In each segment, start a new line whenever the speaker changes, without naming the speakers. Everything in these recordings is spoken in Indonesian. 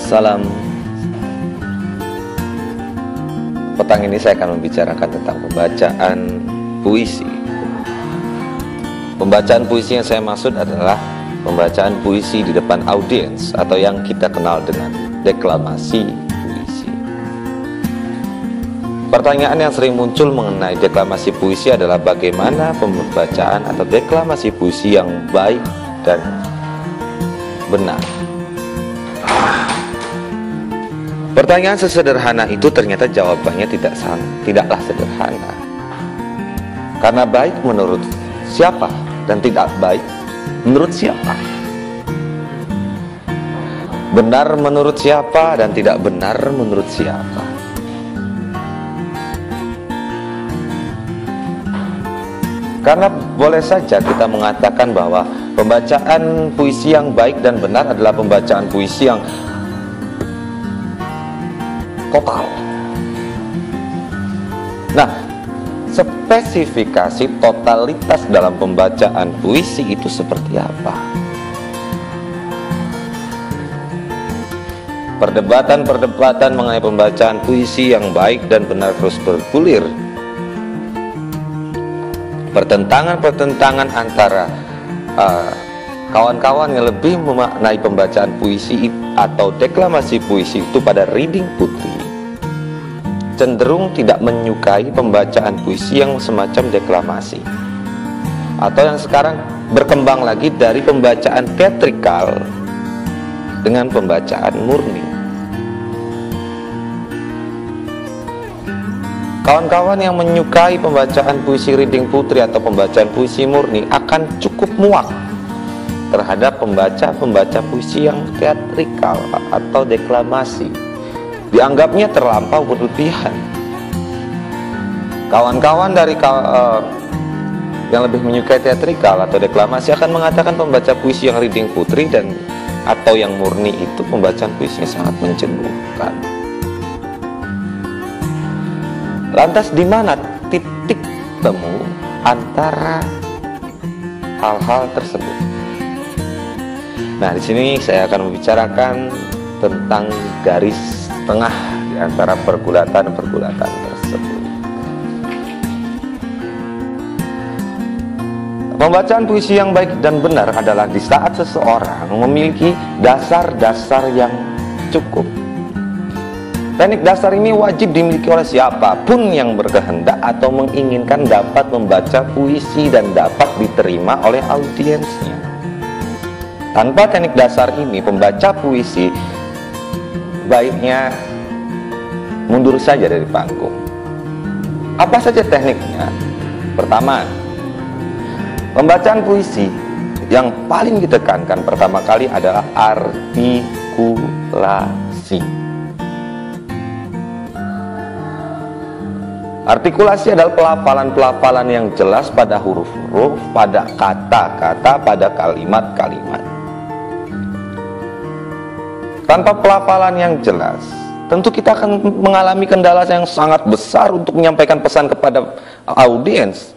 Salam. Petang ini saya akan membicarakan tentang pembacaan puisi. Pembacaan puisi yang saya maksud adalah pembacaan puisi di depan audiens atau yang kita kenal dengan deklamasi puisi. Pertanyaan yang sering muncul mengenai deklamasi puisi adalah bagaimana pembacaan atau deklamasi puisi yang baik dan benar. Pertanyaan sesederhana itu ternyata jawabannya tidaklah sederhana. Karena baik menurut siapa dan tidak baik menurut siapa? Benar menurut siapa dan tidak benar menurut siapa? Karena boleh saja kita mengatakan bahwa pembacaan puisi yang baik dan benar adalah pembacaan puisi yang total. Nah, spesifikasi totalitas dalam pembacaan puisi itu seperti apa? Perdebatan mengenai pembacaan puisi yang baik dan benar terus bergulir. Pertentangan antara kawan-kawan yang lebih memaknai pembacaan puisi atau deklamasi puisi itu pada reading putri cenderung tidak menyukai pembacaan puisi yang semacam deklamasi, atau yang sekarang berkembang lagi dari pembacaan teatrikal dengan pembacaan murni. Kawan-kawan yang menyukai pembacaan puisi reading putri atau pembacaan puisi murni akan cukup muak terhadap pembaca puisi yang teatrikal atau deklamasi. Dianggapnya terlampau berlebihan. Kawan-kawan dari yang lebih menyukai teatrikal atau deklamasi akan mengatakan pembaca puisi yang reading putri dan atau yang murni itu pembacaan puisinya sangat menjenuhkan. Lantas di mana titik temu antara hal-hal tersebut? Nah, di sini saya akan membicarakan tentang garis tengah di antara pergulatan-pergulatan tersebut. Pembacaan puisi yang baik dan benar adalah di saat seseorang memiliki dasar-dasar yang cukup. Teknik dasar ini wajib dimiliki oleh siapapun yang berkehendak atau menginginkan dapat membaca puisi dan dapat diterima oleh audiensnya. Tanpa teknik dasar ini, pembaca puisi baiknya mundur saja dari panggung. Apa saja tekniknya? Pertama, pembacaan puisi yang paling ditekankan pertama kali adalah artikulasi. Artikulasi adalah pelafalan-pelafalan yang jelas pada huruf-huruf, pada kata-kata, pada kalimat-kalimat. Tanpa pelafalan yang jelas, tentu kita akan mengalami kendala yang sangat besar untuk menyampaikan pesan kepada audiens.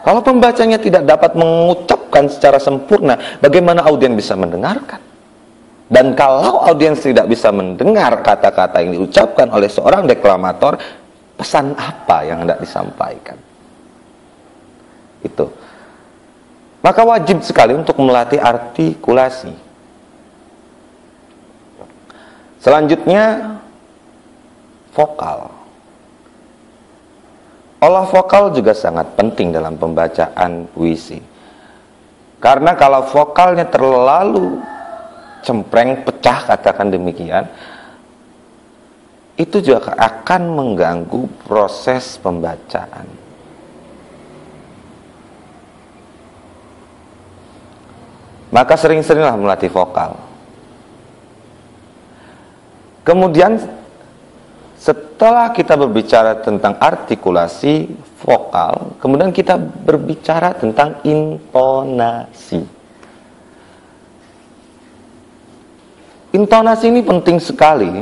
Kalau pembacanya tidak dapat mengucapkan secara sempurna, bagaimana audiens bisa mendengarkan? Dan kalau audiens tidak bisa mendengar kata-kata yang diucapkan oleh seorang deklamator, pesan apa yang hendak disampaikan? Itu. Maka wajib sekali untuk melatih artikulasi. Selanjutnya, vokal. Olah vokal juga sangat penting dalam pembacaan puisi. Karena kalau vokalnya terlalu cempreng, pecah, katakan demikian, itu juga akan mengganggu proses pembacaan. Maka sering-seringlah melatih vokal. Kemudian setelah kita berbicara tentang artikulasi vokal, kemudian kita berbicara tentang intonasi. Intonasi ini penting sekali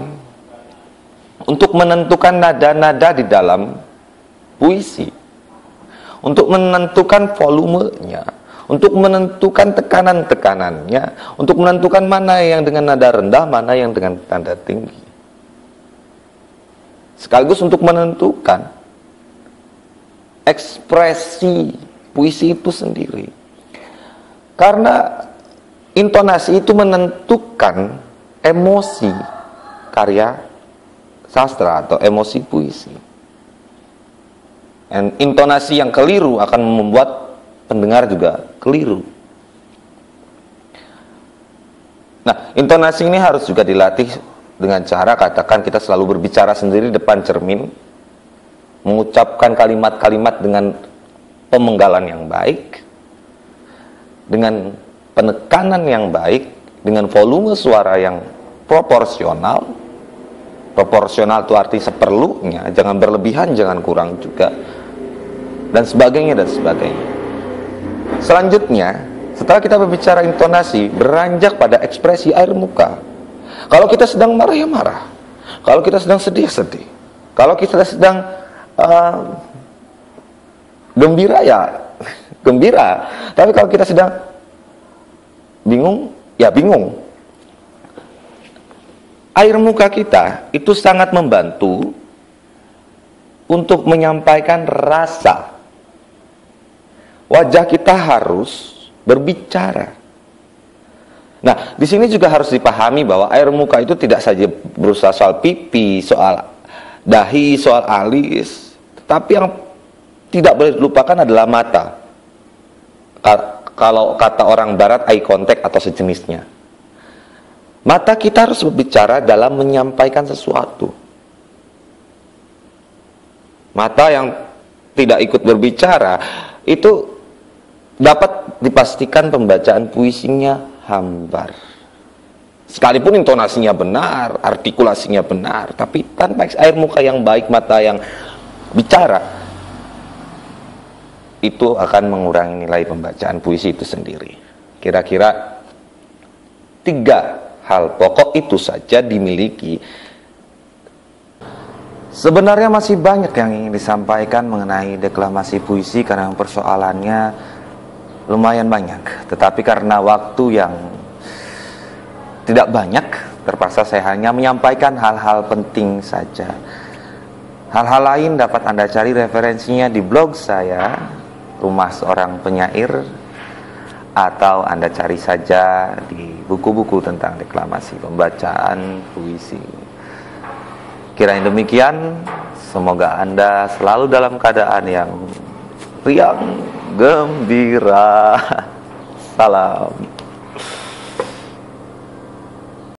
untuk menentukan nada-nada di dalam puisi, untuk menentukan volumenya, untuk menentukan tekanan-tekanannya, untuk menentukan mana yang dengan nada rendah, mana yang dengan nada tinggi. Sekaligus untuk menentukan ekspresi puisi itu sendiri. Karena intonasi itu menentukan emosi karya sastra atau emosi puisi. Dan intonasi yang keliru akan membuat pendengar juga keliru. Nah, intonasi ini harus juga dilatih dengan cara, katakan kita selalu berbicara sendiri depan cermin, mengucapkan kalimat-kalimat dengan pemenggalan yang baik, dengan penekanan yang baik, dengan volume suara yang proporsional. Proporsional itu arti seperlunya, jangan berlebihan, jangan kurang juga, dan sebagainya dan sebagainya. Selanjutnya, setelah kita berbicara intonasi, beranjak pada ekspresi air muka. Kalau kita sedang marah ya marah, kalau kita sedang sedih ya sedih, kalau kita sedang gembira ya gembira, tapi kalau kita sedang bingung ya bingung. Air muka kita itu sangat membantu untuk menyampaikan rasa. Wajah kita harus berbicara. Nah, di sini juga harus dipahami bahwa air muka itu tidak saja berusaha soal pipi, soal dahi, soal alis, tetapi yang tidak boleh dilupakan adalah mata. Kalau kata orang barat, eye contact atau sejenisnya. Mata kita harus berbicara dalam menyampaikan sesuatu. Mata yang tidak ikut berbicara itu dapat dipastikan pembacaan puisinya hambar. Sekalipun intonasinya benar, artikulasinya benar, tapi tanpa air muka yang baik, mata yang bicara, itu akan mengurangi nilai pembacaan puisi itu sendiri. Kira-kira 3 hal pokok itu saja dimiliki. Sebenarnya masih banyak yang ingin disampaikan mengenai deklamasi puisi karena persoalannya lumayan banyak. Tetapi karena waktu yang tidak banyak, terpaksa saya hanya menyampaikan hal-hal penting saja. Hal-hal lain dapat Anda cari referensinya di blog saya, Rumah Seorang Penyair, atau Anda cari saja di buku-buku tentang deklamasi, pembacaan puisi. Kiranya demikian, semoga Anda selalu dalam keadaan yang riang, gembira. Salam.